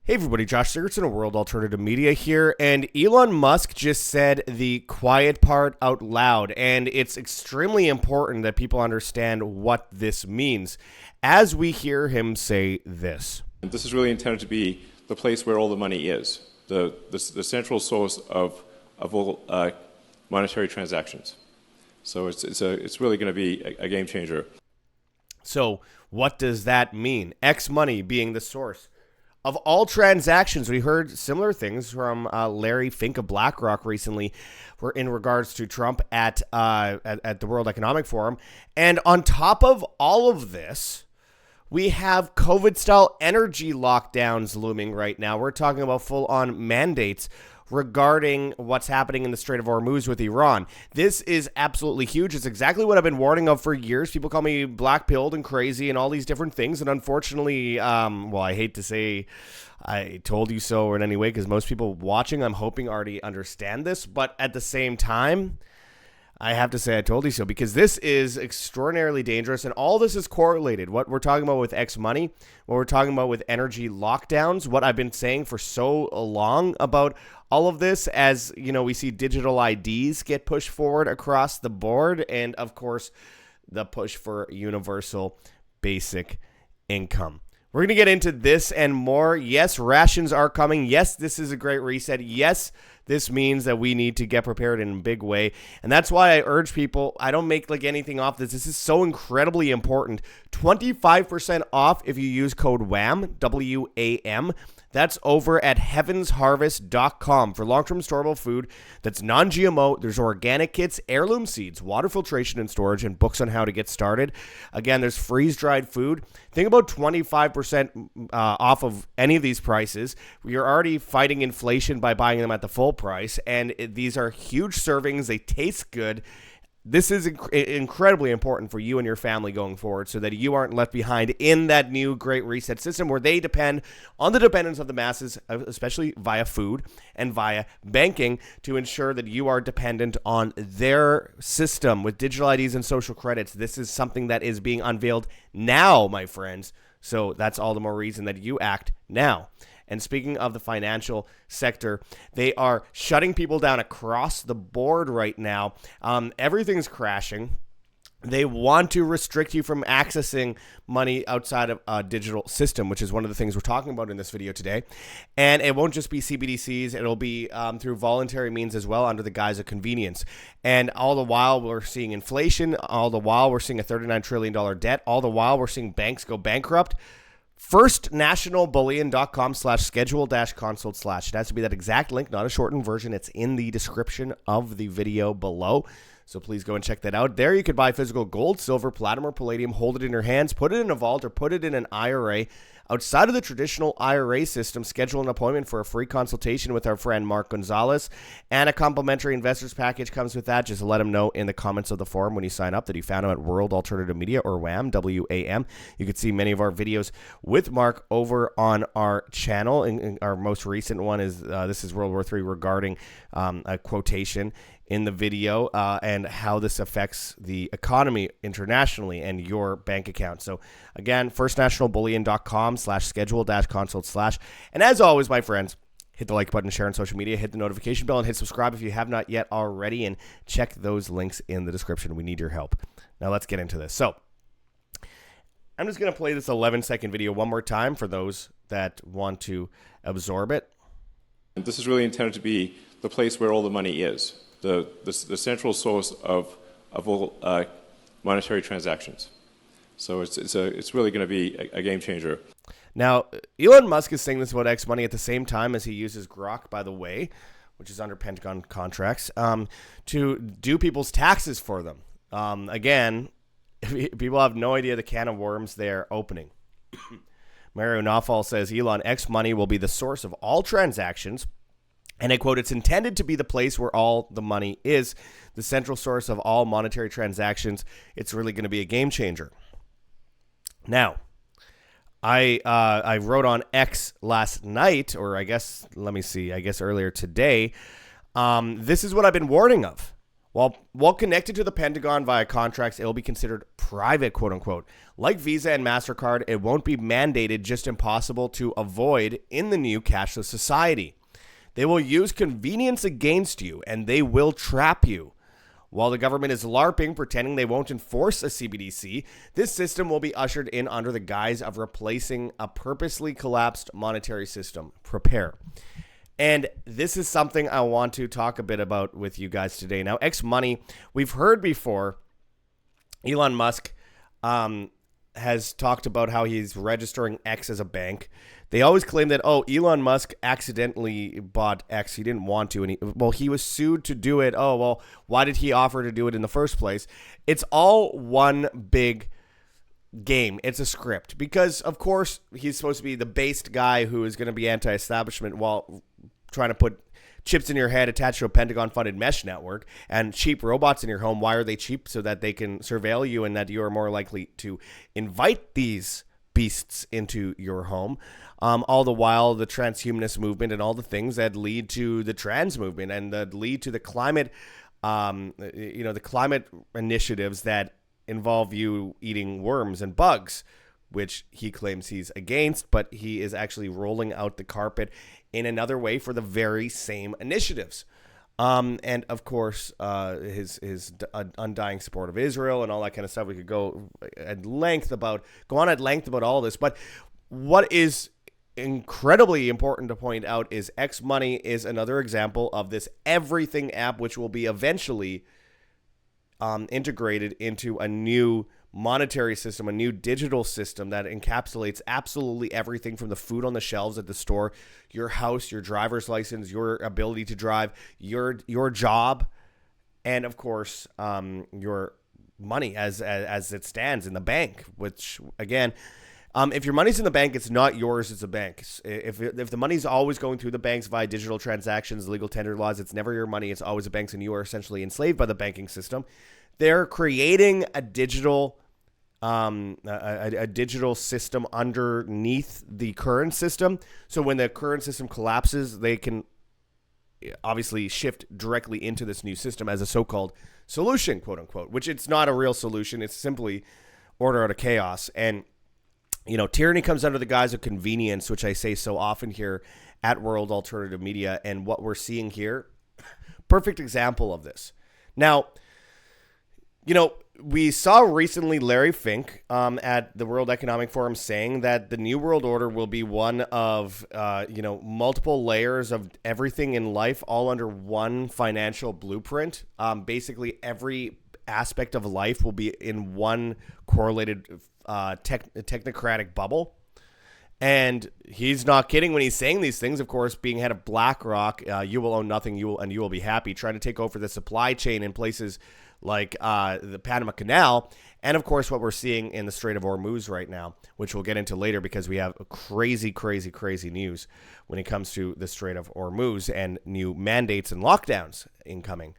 Hey everybody, Josh Sigurdson of World Alternative Media here, and Elon Musk just said the quiet part out loud, and it's extremely important that people understand what this means as we hear him say this. This is really intended to be the place where all the money is, the central source of all monetary transactions. So it's really going to be a game changer. So what does that mean? XMoney being the source of all transactions. We heard similar things from Larry Fink of BlackRock recently in regards to Trump at the World Economic Forum. And on top of all of this, we have COVID-style energy lockdowns looming right now. We're talking about full-on mandates regarding what's happening in the Strait of Hormuz with Iran. This is absolutely huge. It's exactly what I've been warning of for years. People call me black-pilled and crazy and all these different things. And unfortunately, well, I hate to say I told you so in any way, because most people watching, I'm hoping, already understand this. But at the same time, I have to say I told you so, because this is extraordinarily dangerous, and all this is correlated. What we're talking about with XMoney, what we're talking about with energy lockdowns, what I've been saying for so long about all of this, as you know, we see digital IDs get pushed forward across the board, and of course, the push for universal basic income. We're going to get into this and more. Yes, rations are coming. Yes, this is a great reset. Yes, this means that we need to get prepared in a big way. And that's why I urge people, I don't make like anything off this. This is so incredibly important. 25% off if you use code WHAM, W-A-M. That's over at heavensharvest.com for long-term storable food that's non-GMO. There's organic kits, heirloom seeds, water filtration and storage, and books on how to get started. Again, there's freeze-dried food. Think about 25% off of any of these prices. You're already fighting inflation by buying them at the full price, and these are huge servings. They taste good. This is incredibly important for you and your family going forward, so that you aren't left behind in that new Great Reset system where they depend on the dependence of the masses, especially via food and via banking, to ensure that you are dependent on their system with digital IDs and social credits. This is something that is being unveiled now, my friends. So that's all the more reason that you act now. And speaking of the financial sector, they are shutting people down across the board right now. Everything's crashing. They want to restrict you from accessing money outside of a digital system, which is one of the things we're talking about in this video today. And it won't just be CBDCs. It'll be through voluntary means as well, under the guise of convenience. And all the while, we're seeing inflation. All the while, we're seeing a $39 trillion debt. All the while, we're seeing banks go bankrupt. firstnationalbullion.com/schedule-consult/. It has to be that exact link, not a shortened version. It's in the description of the video below. So please go and check that out. There you could buy physical gold, silver, platinum, or palladium, hold it in your hands, put it in a vault, or put it in an IRA. Outside of the traditional IRA system, schedule an appointment for a free consultation with our friend Mark Gonzalez, and a complimentary investors package comes with that. Just let him know in the comments of the forum when you sign up that you found him at World Alternative Media, or WHAM, W-A-M. You can see many of our videos with Mark over on our channel. And our most recent one is this is World War III, regarding a quotation in the video and how this affects the economy internationally and your bank account. So again, firstnationalbullion.com/schedule-consult/. And as always, my friends, hit the like button, share on social media, hit the notification bell, and hit subscribe if you have not yet already, and check those links in the description. We need your help. Now let's get into this. So I'm just going to play this 11-second video one more time for those that want to absorb it. And this is really intended to be the place where all the money is, the central source of all monetary transactions. So it's really going to be a game changer. Now, Elon Musk is saying this about XMoney at the same time as he uses GROK, by the way, which is under Pentagon contracts, to do people's taxes for them. Again, people have no idea the can of worms they're opening. Mario Nawfal says Elon, XMoney will be the source of all transactions. And I quote, it's intended to be the place where all the money is, the central source of all monetary transactions. It's really going to be a game changer. Now, I wrote on X last night, or I guess, let me see, I guess earlier today. This is what I've been warning of. While connected to the Pentagon via contracts, it will be considered private, quote unquote. Like Visa and Mastercard, it won't be mandated, just impossible to avoid in the new cashless society. They will use convenience against you, and they will trap you. While the government is LARPing, pretending they won't enforce a CBDC, this system will be ushered in under the guise of replacing a purposely collapsed monetary system. Prepare. And this is something I want to talk a bit about with you guys today. Now, XMoney, we've heard before, Elon Musk has talked about how he's registering X as a bank. They always claim that, Elon Musk accidentally bought X. He didn't want to. And he was sued to do it. Why did he offer to do it in the first place? It's all one big game. It's a script. Because, of course, he's supposed to be the based guy who is going to be anti-establishment while trying to put chips in your head attached to a Pentagon-funded mesh network and cheap robots in your home. Why are they cheap? So that they can surveil you and that you are more likely to invite these beasts into your home. All the while, the transhumanist movement and all the things that lead to the trans movement and that lead to the climate, the climate initiatives that involve you eating worms and bugs, which he claims he's against, but he is actually rolling out the carpet in another way for the very same initiatives. And of course, his undying support of Israel and all that kind of stuff. We could go on at length about all this. But what is incredibly important to point out is XMoney is another example of this everything app, which will be eventually integrated into a new monetary system, a new digital system that encapsulates absolutely everything from the food on the shelves at the store, your house, your driver's license, your ability to drive, your job, and of course, your money as it stands in the bank, which again, if your money's in the bank, it's not yours, it's a bank's. If the money's always going through the banks via digital transactions, legal tender laws, it's never your money, it's always a bank's, and you are essentially enslaved by the banking system. They're creating a digital system underneath the current system. So when the current system collapses, they can obviously shift directly into this new system as a so-called solution, quote unquote, which it's not a real solution. It's simply order out of chaos. And, tyranny comes under the guise of convenience, which I say so often here at World Alternative Media. And what we're seeing here, perfect example of this. Now, we saw recently Larry Fink at the World Economic Forum saying that the New World Order will be one of, multiple layers of everything in life all under one financial blueprint. Basically, every aspect of life will be in one correlated technocratic bubble. And he's not kidding when he's saying these things. Of course, being head of BlackRock, you will own nothing, you will be happy, trying to take over the supply chain in places like the Panama Canal, and of course what we're seeing in the Strait of Hormuz right now, which we'll get into later because we have crazy news when it comes to the Strait of Hormuz and new mandates and lockdowns incoming.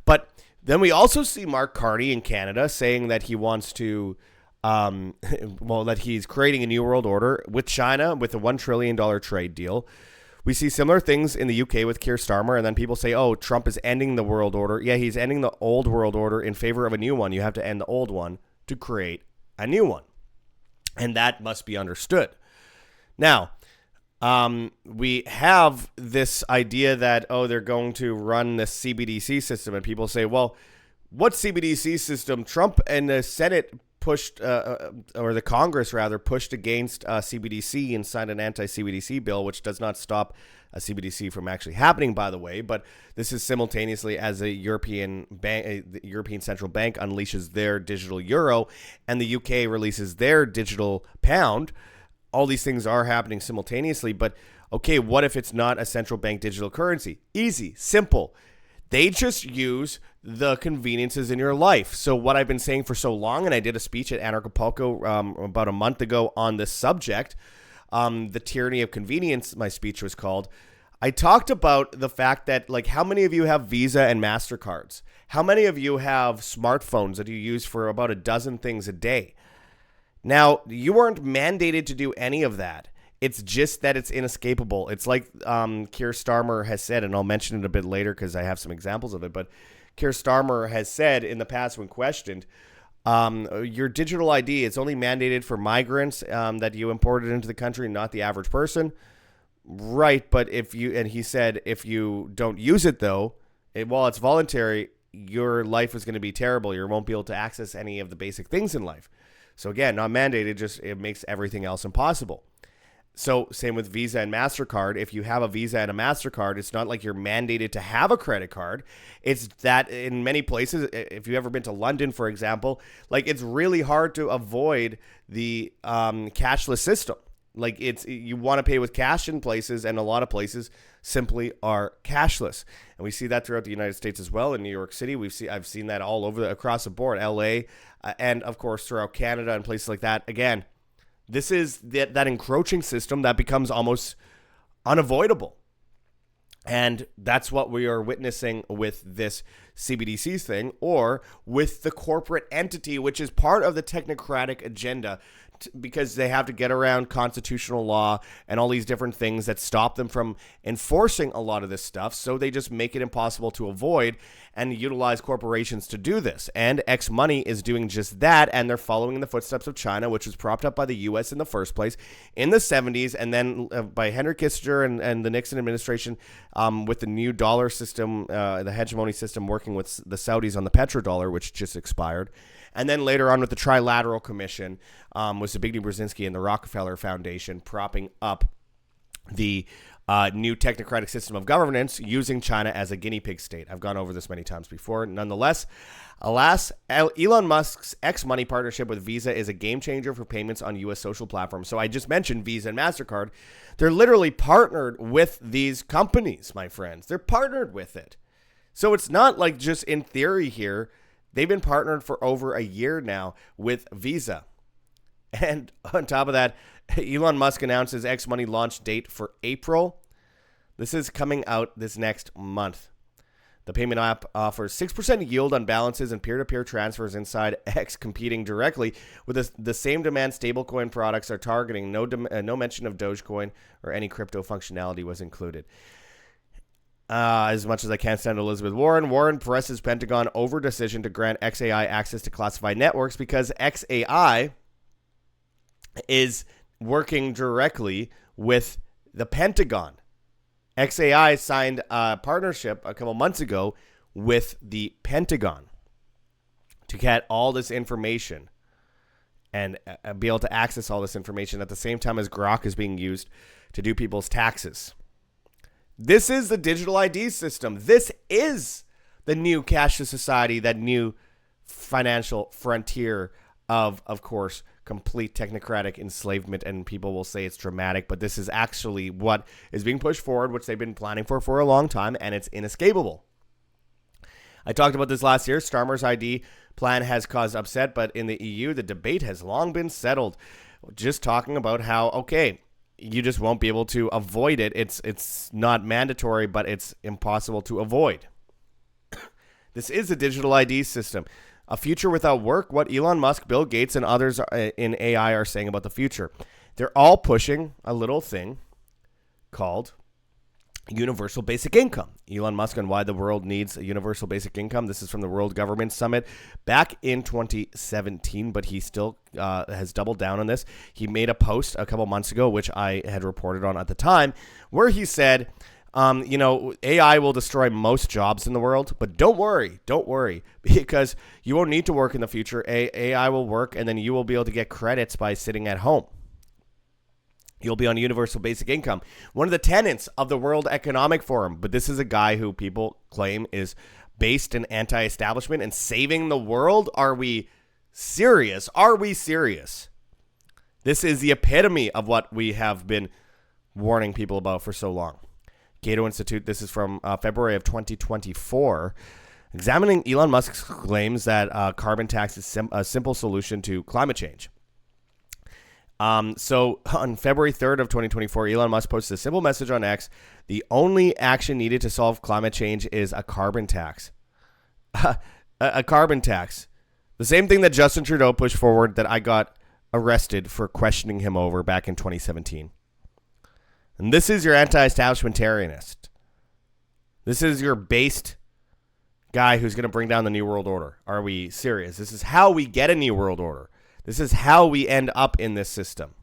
But then we also see Mark Carney in Canada saying that he wants to, that he's creating a new world order with China with a $1 trillion trade deal. We see similar things in the UK with Keir Starmer, and then people say, Trump is ending the world order. Yeah, he's ending the old world order in favor of a new one. You have to end the old one to create a new one. And that must be understood. Now, we have this idea that, they're going to run the CBDC system, and people say, well, what CBDC system? Trump and the Senate pushed, or the Congress rather, pushed against CBDC and signed an anti-CBDC bill, which does not stop a CBDC from actually happening, by the way. But this is simultaneously as a European bank, the European Central Bank unleashes their digital euro and the UK releases their digital pound. All these things are happening simultaneously. But okay, what if it's not a central bank digital currency? Easy, simple. They just use the conveniences in your life. So what I've been saying for so long, and I did a speech at Anarchapulco about a month ago on this subject, the tyranny of convenience, my speech was called. I talked about the fact that, how many of you have Visa and Mastercards? How many of you have smartphones that you use for about a dozen things a day? Now, you weren't mandated to do any of that. It's just that it's inescapable. It's like Keir Starmer has said, and I'll mention it a bit later because I have some examples of it. But Keir Starmer has said in the past when questioned, your digital ID, it's only mandated for migrants that you imported into the country, not the average person. Right, but he said if you don't use it though, while it's voluntary, your life is going to be terrible. You won't be able to access any of the basic things in life. So again, not mandated, just it makes everything else impossible. So same with Visa and Mastercard. If you have a Visa and a Mastercard, it's not like you're mandated to have a credit card. It's that in many places, if you've ever been to London, for example, like it's really hard to avoid the cashless system. Like you want to pay with cash in places, and a lot of places simply are cashless. And we see that throughout the United States as well. In New York City, I've seen that all over across the board, LA, and of course throughout Canada and places like that. Again, this is that encroaching system that becomes almost unavoidable. And that's what we are witnessing with this CBDCs thing, or with the corporate entity, which is part of the technocratic agenda, because they have to get around constitutional law and all these different things that stop them from enforcing a lot of this stuff. So they just make it impossible to avoid and utilize corporations to do this. And XMoney is doing just that, and they're following in the footsteps of China, which was propped up by the U.S. in the first place in the 70s, and then by Henry Kissinger and the Nixon administration with the new dollar system, the hegemony system, working with the Saudis on the petrodollar, which just expired. And then later on with the Trilateral Commission, was Zbigniew Brzezinski and the Rockefeller Foundation propping up the new technocratic system of governance using China as a guinea pig state. I've gone over this many times before. Nonetheless, alas, Elon Musk's XMoney partnership with Visa is a game changer for payments on U.S. social platforms. So I just mentioned Visa and Mastercard. They're literally partnered with these companies, my friends. They're partnered with it. So it's not like just in theory here. They've been partnered for over a year now with Visa. And on top of that, Elon Musk announces XMoney launch date for April. This is coming out this next month. The payment app offers 6% yield on balances and peer-to-peer transfers inside X, competing directly with the same demand stablecoin products are targeting. No mention of Dogecoin or any crypto functionality was included. As much as I can't stand Elizabeth Warren, Warren presses Pentagon over decision to grant XAI access to classified networks because XAI is working directly with the Pentagon. XAI signed a partnership a couple months ago with the Pentagon to get all this information and be able to access all this information at the same time as GROK is being used to do people's taxes. This is the digital ID system. This is the new cashless society, that new financial frontier of course, complete technocratic enslavement. And people will say it's dramatic, but this is actually what is being pushed forward, which they've been planning for a long time, and it's inescapable. I talked about this last year. Starmer's ID plan has caused upset, but in the EU, the debate has long been settled. Just talking about how, okay, you just won't be able to avoid it. It's not mandatory, but it's impossible to avoid. This is a digital ID system. A future without work, what Elon Musk, Bill Gates, and others in AI are saying about the future. They're all pushing a little thing called universal basic income. Elon Musk on why the world needs a universal basic income. This is from the World Government Summit back in 2017, but he still has doubled down on this. He made a post a couple months ago, which I had reported on at the time, where he said, AI will destroy most jobs in the world, but don't worry, because you won't need to work in the future. AI will work, and then you will be able to get credits by sitting at home. You'll be on universal basic income. One of the tenets of the World Economic Forum, but this is a guy who people claim is based in anti-establishment and saving the world. Are we serious? This is the epitome of what we have been warning people about for so long. Cato Institute, this is from February of 2024, examining Elon Musk's claims that carbon tax is a simple solution to climate change. So on February 3rd of 2024, Elon Musk posted a simple message on X. The only action needed to solve climate change is a carbon tax. a carbon tax. The same thing that Justin Trudeau pushed forward that I got arrested for questioning him over back in 2017. And this is your anti-establishmentarianist. This is your based guy who's going to bring down the New World Order. Are we serious? This is how we get a New World Order. This is how we end up in this system.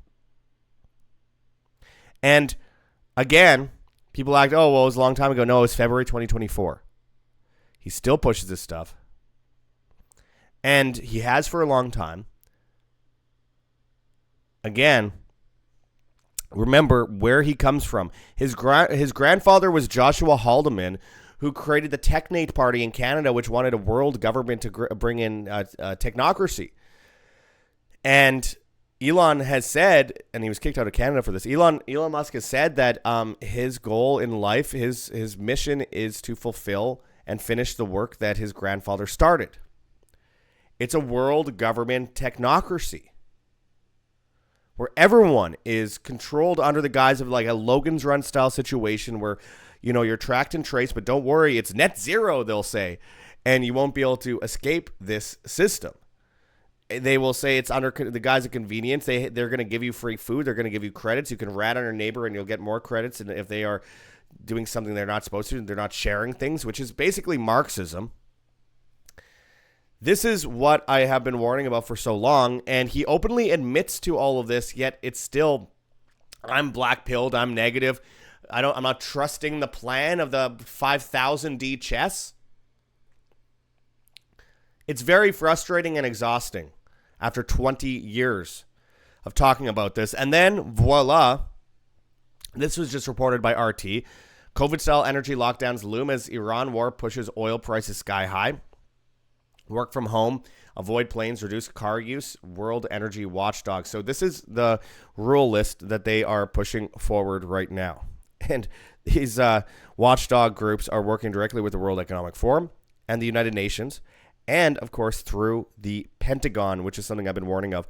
And again, people act, oh, well, it was a long time ago. No, it was February 2024. He still pushes this stuff. And he has for a long time. Again, remember where he comes from. His grandfather was Joshua Haldeman, who created the Technate Party in Canada, which wanted a world government to bring in technocracy. And Elon has said, and he was kicked out of Canada for this, Elon Musk has said that his goal in life, his mission is to fulfill and finish the work that his grandfather started. It's a world government technocracy where everyone is controlled under the guise of like a Logan's Run style situation where, you know, you're tracked and traced, but don't worry, it's net zero, they'll say, and you won't be able to escape this system. They will say it's under the guise of convenience. They're going to give you free food. They're going to give you credits. You can rat on your neighbor and you'll get more credits. And if they are doing something they're not supposed to, they're not sharing things, which is basically Marxism. This is what I have been warning about for so long, and he openly admits to all of this, yet it's still, I'm black-pilled, I'm negative, I'm not trusting the plan of the 5,000D chess. It's very frustrating and exhausting after 20 years of talking about this. And then, voila, this was just reported by RT. COVID-style energy lockdowns loom as Iran war pushes oil prices sky high. Work from home, avoid planes, reduce car use, World Energy Watchdog. So this is the rule list that they are pushing forward right now. And these watchdog groups are working directly with the World Economic Forum and the United Nations, and, of course, through the Pentagon, which is something I've been warning of.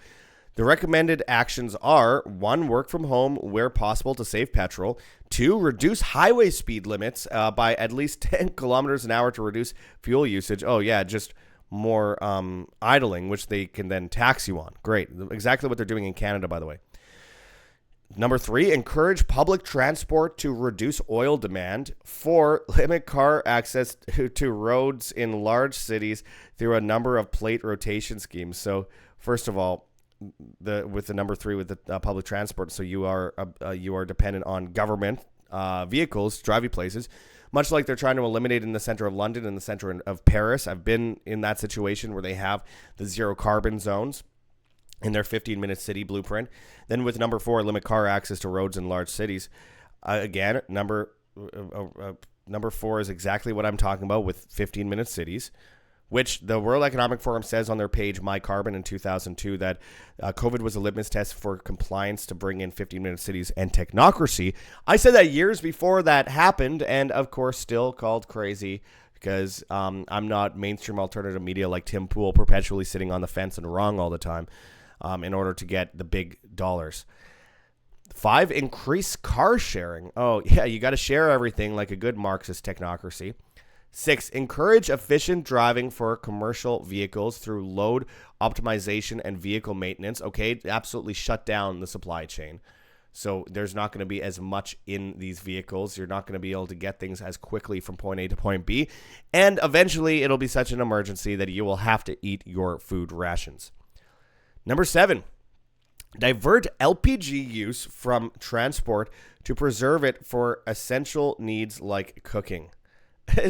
The recommended actions are, 1, work from home where possible to save petrol. 2, reduce highway speed limits by at least 10 kilometers an hour to reduce fuel usage. Oh, yeah, just more idling, which they can then tax you on. Great. Exactly what they're doing in Canada, by the way. Number 3, encourage public transport to reduce oil demand. 4, limit car access to roads in large cities through a number of plate rotation schemes. So, first of all, with the number 3 with the public transport, so you are dependent on government vehicles to drive you places, much like they're trying to eliminate in the center of London and the center of Paris. I've been in that situation where they have the zero carbon zones in their 15-minute city blueprint. Then with number 4, limit car access to roads in large cities. Again, number 4 is exactly what I'm talking about with 15-minute cities, which the World Economic Forum says on their page, My Carbon, in 2002, that COVID was a litmus test for compliance to bring in 15-minute cities and technocracy. I said that years before that happened, and of course still called crazy because I'm not mainstream alternative media like Tim Pool, perpetually sitting on the fence and wrong all the time in order to get the big dollars. 5, increase car sharing. Oh, yeah, you got to share everything like a good Marxist technocracy. 6, encourage efficient driving for commercial vehicles through load optimization and vehicle maintenance. Okay, absolutely shut down the supply chain. So there's not going to be as much in these vehicles. You're not going to be able to get things as quickly from point A to point B. And eventually it'll be such an emergency that you will have to eat your food rations. Number 7, divert LPG use from transport to preserve it for essential needs like cooking.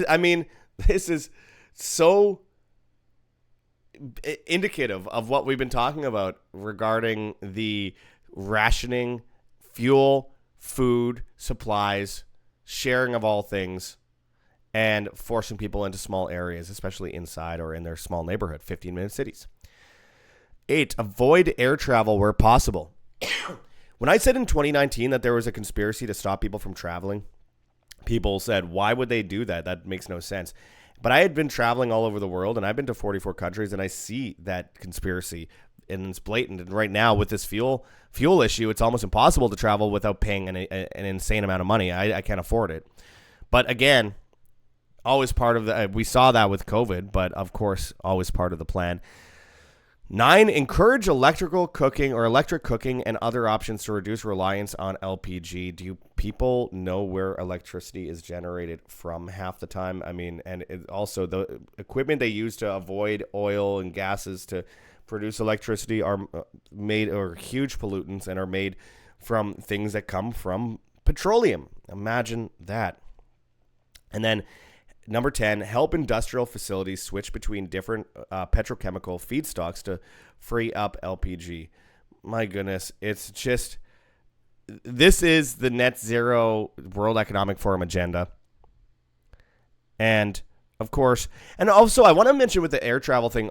I mean, this is so indicative of what we've been talking about regarding the rationing, fuel, food, supplies, sharing of all things, and forcing people into small areas, especially inside or in their small neighborhood, 15-minute cities. 8, avoid air travel where possible. When I said in 2019 that there was a conspiracy to stop people from traveling, people said, why would they do that? That makes no sense. But I had been traveling all over the world, and I've been to 44 countries, and I see that conspiracy, and it's blatant. And right now, with this fuel issue, it's almost impossible to travel without paying an insane amount of money. I can't afford it. But again, always part of the. We saw that with COVID, but of course, always part of the plan. 9, encourage electric cooking and other options to reduce reliance on LPG. Do you people know where electricity is generated from half the time? I mean, and also the equipment they use to avoid oil and gases to produce electricity are huge pollutants and are made from things that come from petroleum. Imagine that. And then number 10, help industrial facilities switch between different petrochemical feedstocks to free up LPG. My goodness, it's just, this is the net zero World Economic Forum agenda. And of course, and also I want to mention with the air travel thing,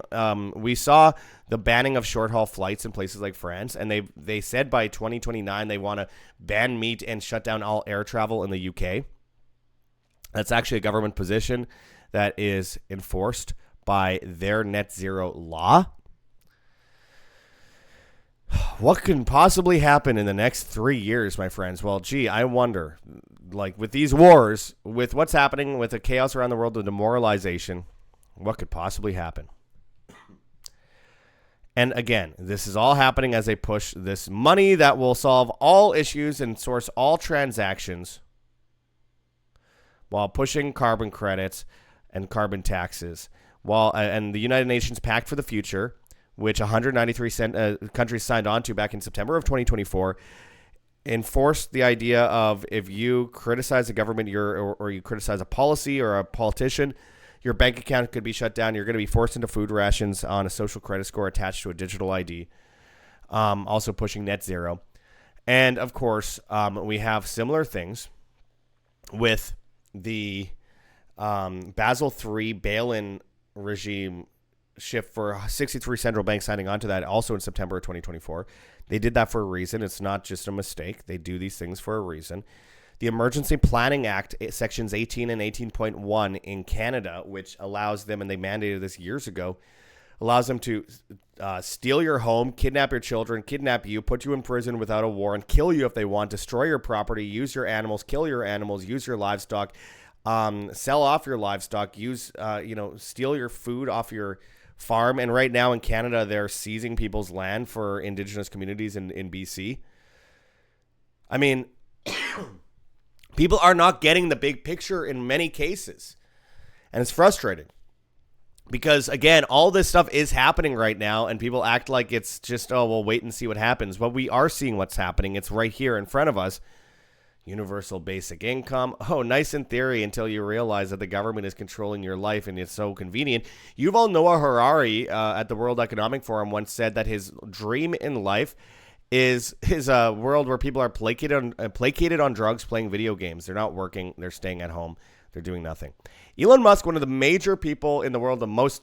we saw the banning of short haul flights in places like France, and they said by 2029 they want to ban meat and shut down all air travel in the UK. That's actually a government position that is enforced by their net zero law. What can possibly happen in the next 3 years, my friends? Well, gee, I wonder, like with these wars, with what's happening, with the chaos around the world, the demoralization, what could possibly happen? And again, this is all happening as they push this money that will solve all issues and source all transactions, while pushing carbon credits and carbon taxes, and the United Nations Pact for the Future, which 193 countries signed on to back in September of 2024, enforced the idea of if you criticize the government or you criticize a policy or a politician, your bank account could be shut down. You're going to be forced into food rations on a social credit score attached to a digital ID, also pushing net zero. And, of course, we have similar things with the Basel III bail-in regime shift for 63 central banks signing on to that also in September of 2024. They did that for a reason. It's not just a mistake. They do these things for a reason. The Emergency Planning Act, sections 18 and 18.1 in Canada, which allows them, and they mandated this years ago, allows them to steal your home, kidnap your children, kidnap you, put you in prison without a warrant, kill you if they want, destroy your property, use your animals, kill your animals, use your livestock, sell off your livestock, steal your food off your farm. And right now in Canada, they're seizing people's land for Indigenous communities in BC. I mean, people are not getting the big picture in many cases. And it's frustrating. Because, again, all this stuff is happening right now, and people act like it's just, oh, we'll wait and see what happens. But we are seeing what's happening. It's right here in front of us. Universal basic income. Oh, nice in theory until you realize that the government is controlling your life, and it's so convenient. Yuval Noah Harari at the World Economic Forum once said that his dream in life is a world where people are placated on drugs, playing video games. They're not working. They're staying at home. They're doing nothing. Elon Musk, one of the major people in the world, the most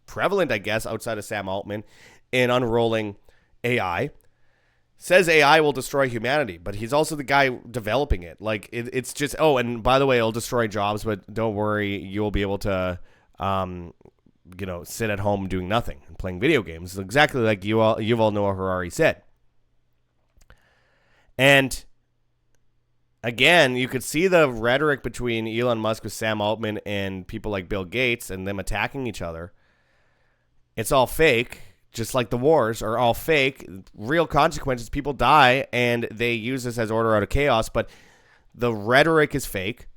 prevalent, I guess, outside of Sam Altman, in unrolling AI, says AI will destroy humanity, but he's also the guy developing it. Like, it's just, oh, and by the way, it'll destroy jobs, but don't worry, you'll be able to, sit at home doing nothing and playing video games. Exactly like Yuval Noah Harari said. And again, you could see the rhetoric between Elon Musk with Sam Altman and people like Bill Gates and them attacking each other. It's all fake, just like the wars are all fake. Real consequences, people die, and they use this as order out of chaos, but the rhetoric is fake.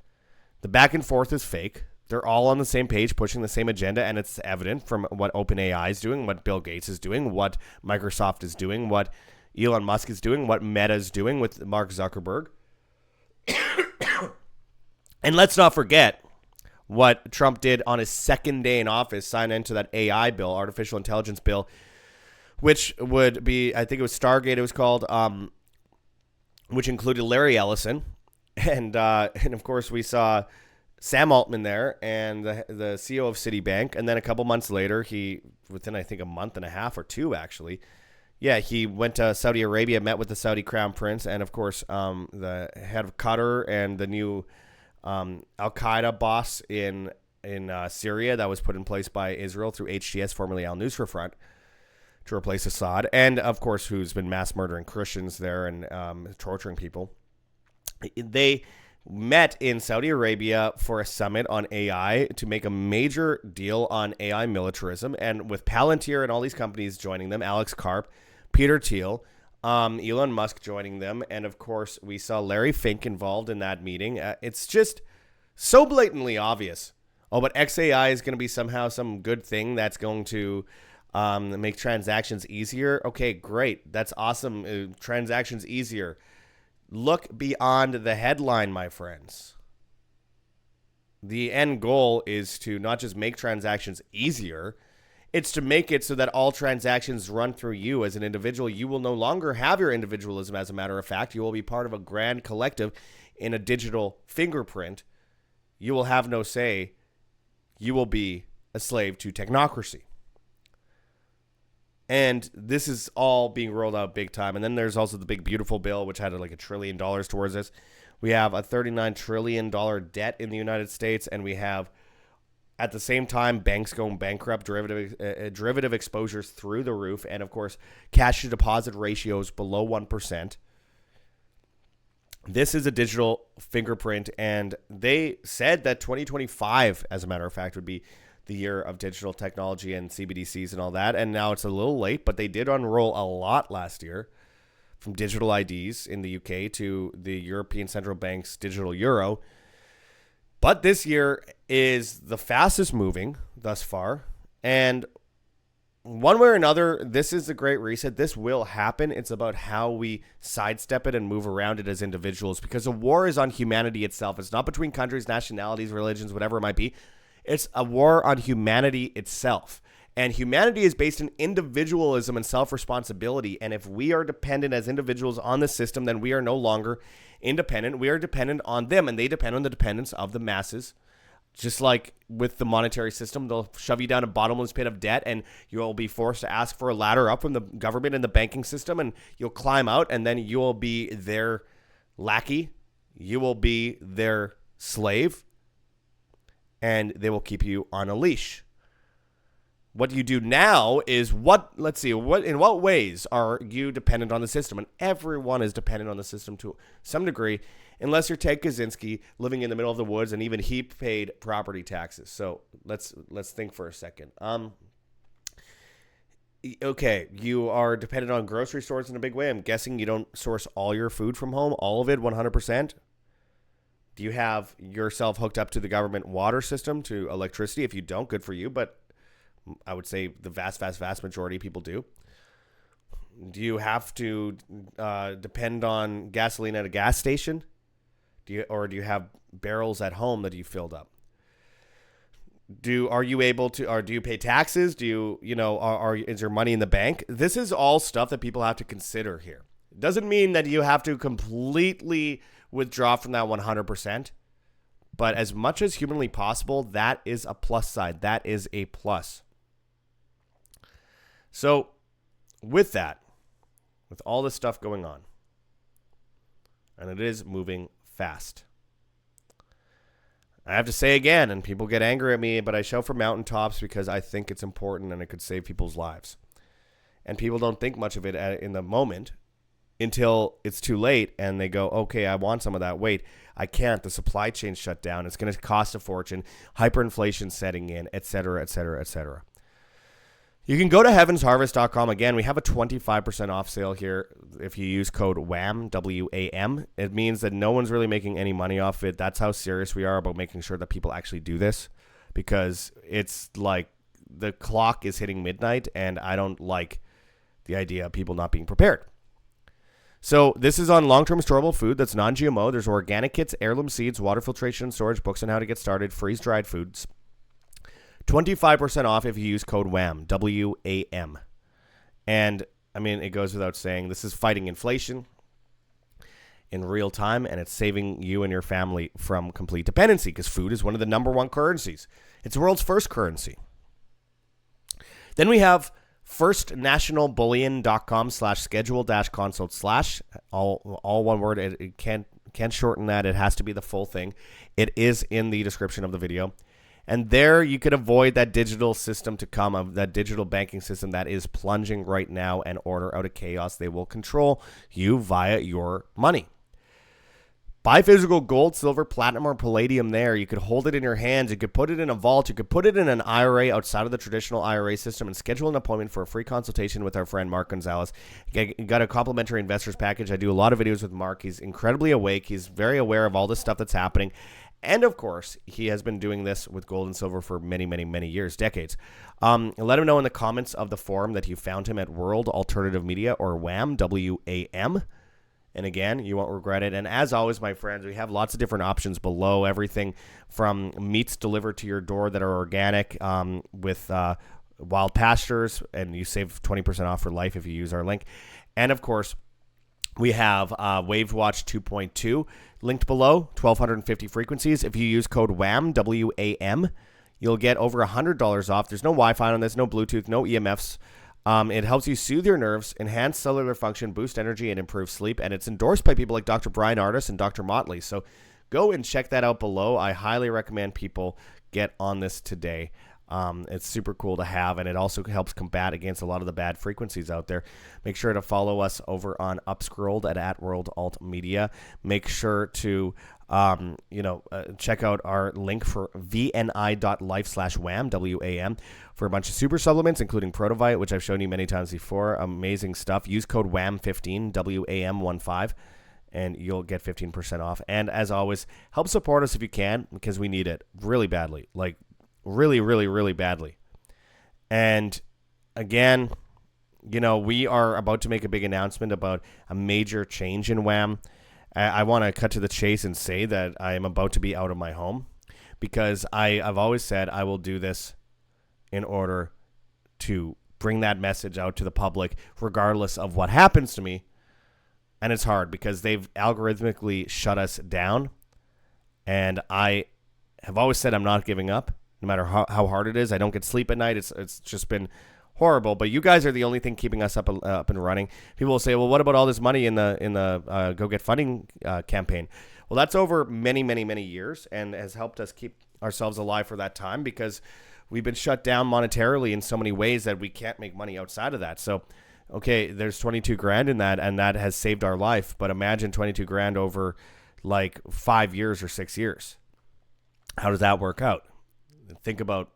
The back and forth is fake. They're all on the same page, pushing the same agenda, and it's evident from what OpenAI is doing, what Bill Gates is doing, what Microsoft is doing, what Elon Musk is doing, what Meta is doing with Mark Zuckerberg. And let's not forget what Trump did on his second day in office, sign into that AI bill, artificial intelligence bill, which would be, I think it was Stargate it was called, which included Larry Ellison. And of course, we saw Sam Altman there and the CEO of Citibank. And then a couple months later, within, I think, a month and a half or two, actually, he went to Saudi Arabia, met with the Saudi crown prince, and of course, the head of Qatar and the new Al-Qaeda boss in Syria that was put in place by Israel through HTS, formerly Al-Nusra Front, to replace Assad, and of course, who's been mass murdering Christians there and torturing people. They met in Saudi Arabia for a summit on AI to make a major deal on AI militarism. And with Palantir and all these companies joining them, Alex Karp, Peter Thiel, Elon Musk joining them. And of course, we saw Larry Fink involved in that meeting. It's just so blatantly obvious. Oh, but XAI is going to be somehow some good thing that's going to make transactions easier. Okay, great. That's awesome. Transactions easier. Look beyond the headline, my friends. The end goal is to not just make transactions easier, it's to make it so that all transactions run through you as an individual. You will no longer have your individualism, as a matter of fact. You will be part of a grand collective in a digital fingerprint. You will have no say. You will be a slave to technocracy. And this is all being rolled out big time. And then there's also the big beautiful bill, which had like $1 trillion towards this. We have a $39 trillion debt in the United States. And we have, at the same time, banks going bankrupt, derivative exposures through the roof. And, of course, cash to deposit ratios below 1%. This is a digital fingerprint. And they said that 2025, as a matter of fact, would be the year of digital technology and CBDCs and all that. And now it's a little late, but they did unroll a lot last year, from digital IDs in the UK to the European Central Bank's digital euro. But this year is the fastest moving thus far. And one way or another, this is a great reset. This will happen. It's about how we sidestep it and move around it as individuals, because a war is on humanity itself. It's not between countries, nationalities, religions, whatever it might be. It's a war on humanity itself. And humanity is based in individualism and self-responsibility. And if we are dependent as individuals on the system, then we are no longer independent. We are dependent on them, and they depend on the dependence of the masses. Just like with the monetary system, they'll shove you down a bottomless pit of debt, and you'll be forced to ask for a ladder up from the government and the banking system, and you'll climb out, and then you will be their lackey. You will be their slave. And they will keep you on a leash. What you do now is in what ways are you dependent on the system? And everyone is dependent on the system to some degree, unless you're Ted Kaczynski living in the middle of the woods, and even he paid property taxes. So let's think for a second. Okay, you are dependent on grocery stores in a big way. I'm guessing you don't source all your food from home, all of it, 100%. Do you have yourself hooked up to the government water system, to electricity? If you don't, good for you. But I would say the vast majority of people do. Do you have to depend on gasoline at a gas station? Do you have barrels at home that you filled up? Are you able to, or do you pay taxes? Is your money in the bank? This is all stuff that people have to consider here. It doesn't mean that you have to completely withdraw from that 100%. But as much as humanly possible, that is a plus side. That is a plus. So with that, with all this stuff going on, and it is moving fast, I have to say again, and people get angry at me, but I shout from mountaintops because I think it's important and it could save people's lives. And people don't think much of it in the moment, until it's too late and they go, okay, I want some of that. Wait, I can't. The supply chain shut down. It's going to cost a fortune. Hyperinflation setting in, et cetera, et cetera, et cetera. You can go to heavensharvest.com. Again, we have a 25% off sale here if you use code WAM, W-A-M. It means that no one's really making any money off it. That's how serious we are about making sure that people actually do this, because it's like the clock is hitting midnight and I don't like the idea of people not being prepared. So this is on long-term storable food that's non-GMO. There's organic kits, heirloom seeds, water filtration, storage, books on how to get started, freeze-dried foods. 25% off if you use code WAM, W-A-M. And, I mean, it goes without saying, this is fighting inflation in real time, and it's saving you and your family from complete dependency, because food is one of the number one currencies. It's the world's first currency. Then we have firstnationalbullion.com/schedule-consult/, all one word. It can't shorten that. It has to be the full thing. It is in the description of the video. And there you can avoid that digital system to come, of that digital banking system that is plunging right now and order out of chaos. They will control you via your money. Buy physical gold, silver, platinum, or palladium there. You could hold it in your hands. You could put it in a vault. You could put it in an IRA outside of the traditional IRA system and schedule an appointment for a free consultation with our friend Mark Gonzalez. You got a complimentary investors package. I do a lot of videos with Mark. He's incredibly awake. He's very aware of all this stuff that's happening. And, of course, he has been doing this with gold and silver for many, many, many years, decades. Let him know in the comments of the forum that you found him at World Alternative Media, or WAM, W-A-M. And again, you won't regret it. And as always, my friends, we have lots of different options below. Everything from meats delivered to your door that are organic with wild pastures, and you save 20% off for life if you use our link. And, of course, we have Wave Watch 2.2 linked below, 1,250 frequencies. If you use code WAM, W-A-M, you'll get over $100 off. There's no Wi-Fi on this, no Bluetooth, no EMFs. It helps you soothe your nerves, enhance cellular function, boost energy, and improve sleep. And it's endorsed by people like Dr. Brian Ardis and Dr. Motley. So go and check that out below. I highly recommend people get on this today. It's super cool to have, and it also helps combat against a lot of the bad frequencies out there. Make sure to follow us over on Upscrolled at World Alt Media. Make sure to check out our link for vni.life/WAM, W-A-M, for a bunch of super supplements, including Protovite, which I've shown you many times before. Amazing stuff. Use code WAM15, W-A-M-15, and you'll get 15% off. And as always, help support us if you can, because we need it really badly. Like, really, really, really badly. And again, we are about to make a big announcement about a major change in WAM. I want to cut to the chase and say that I am about to be out of my home, because I've always said I will do this in order to bring that message out to the public, regardless of what happens to me. And it's hard because they've algorithmically shut us down. And I have always said I'm not giving up, no matter how hard it is. I don't get sleep at night. It's just been horrible. But you guys are the only thing keeping us up and running. People will say, well, what about all this money in the Go Get Funding campaign? Well, that's over many, many, many years and has helped us keep ourselves alive for that time, because we've been shut down monetarily in so many ways that we can't make money outside of that. So, okay, there's 22 grand in that, and that has saved our life. But imagine 22 grand over like 5 years or 6 years. How does that work out? Think about,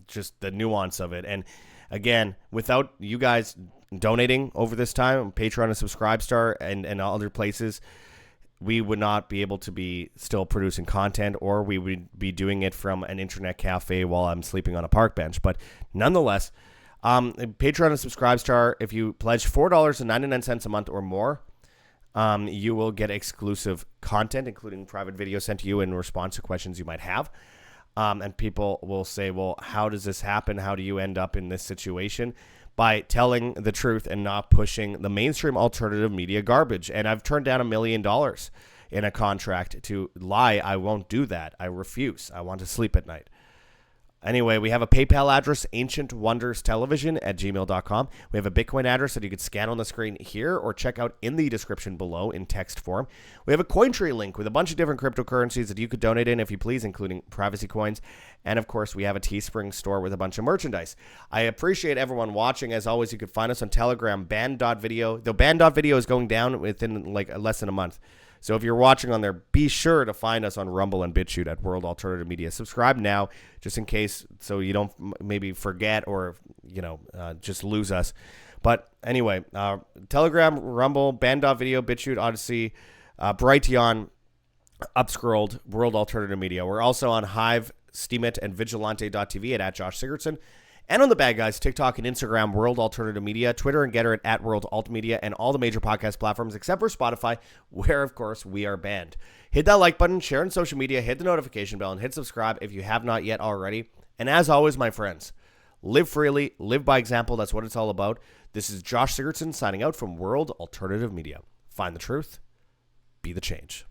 just the nuance of it. And again, without you guys donating over this time, Patreon and Subscribestar and other places, we would not be able to be still producing content, or we would be doing it from an internet cafe while I'm sleeping on a park bench. But nonetheless, Patreon and Subscribestar, if you pledge $4.99 a month or more, you will get exclusive content, including private videos sent to you in response to questions you might have. And people will say, well, how does this happen? How do you end up in this situation? By telling the truth and not pushing the mainstream alternative media garbage. And I've turned down $1 million in a contract to lie. I won't do that. I refuse. I want to sleep at night. Anyway, we have a PayPal address, ancientwonderstelevision@gmail.com. We have a Bitcoin address that you could scan on the screen here or check out in the description below in text form. We have a Cointree link with a bunch of different cryptocurrencies that you could donate in if you please, including privacy coins. And, of course, we have a Teespring store with a bunch of merchandise. I appreciate everyone watching. As always, you could find us on Telegram, band.video. The band.video is going down within like less than a month. So if you're watching on there, be sure to find us on Rumble and BitChute at World Alternative Media. Subscribe now, just in case, so you don't maybe forget or, just lose us. But anyway, Telegram, Rumble, Band.video, BitChute, Odyssey, Brighteon, Upscrolled, World Alternative Media. We're also on Hive, Steemit, and Vigilante.tv at Josh Sigurdson. And on the Bad Guys, TikTok and Instagram, World Alternative Media, Twitter and Getter at World Alt Media, and all the major podcast platforms except for Spotify, where, of course, we are banned. Hit that like button, share on social media, hit the notification bell, and hit subscribe if you have not yet already. And as always, my friends, live freely, live by example. That's what it's all about. This is Josh Sigurdson signing out from World Alternative Media. Find the truth, be the change.